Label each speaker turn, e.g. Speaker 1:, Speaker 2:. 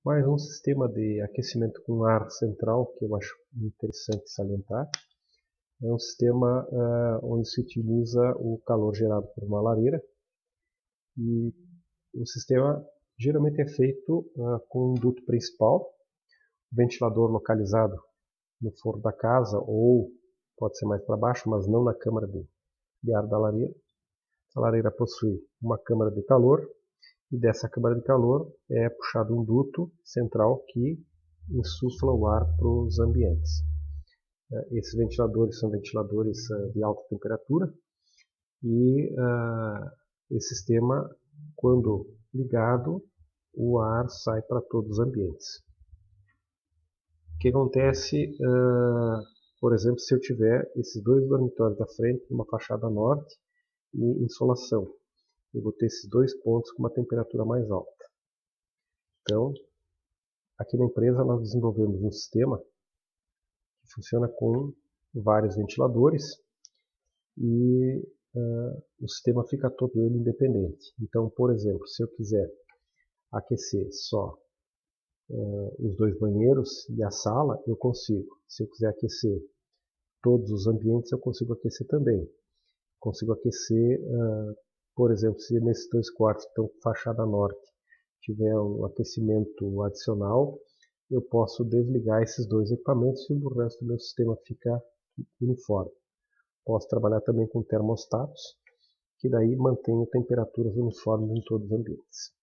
Speaker 1: Mais um sistema de aquecimento com ar central que eu acho interessante salientar. É um sistema onde se utiliza o calor gerado por uma lareira e o sistema geralmente é feito com um duto principal, ventilador localizado no forro da casa ou pode ser mais para baixo, mas não na câmara de ar da lareira. A lareira possui uma câmara de calor e dessa câmara de calor é puxado um duto central que insufla o ar para os ambientes. Esses ventiladores são ventiladores de alta temperatura e esse sistema, quando ligado, o ar sai para todos os ambientes. O que acontece, por exemplo, se eu tiver esses dois dormitórios da frente, uma fachada norte e insolação, eu vou ter esses dois pontos com uma temperatura mais alta. Então, aqui na empresa nós desenvolvemos um sistema que funciona com vários ventiladores e o sistema fica todo ele independente. Então, por exemplo, se eu quiser aquecer só os dois banheiros e a sala, eu consigo. Se eu quiser aquecer todos os ambientes, eu consigo aquecer também. Consigo aquecer, por exemplo, se nesses dois quartos que estão com fachada norte tiver um aquecimento adicional, eu posso desligar esses dois equipamentos e o resto do meu sistema fica uniforme. Posso trabalhar também com termostatos, que daí mantém temperaturas uniformes em todos os ambientes.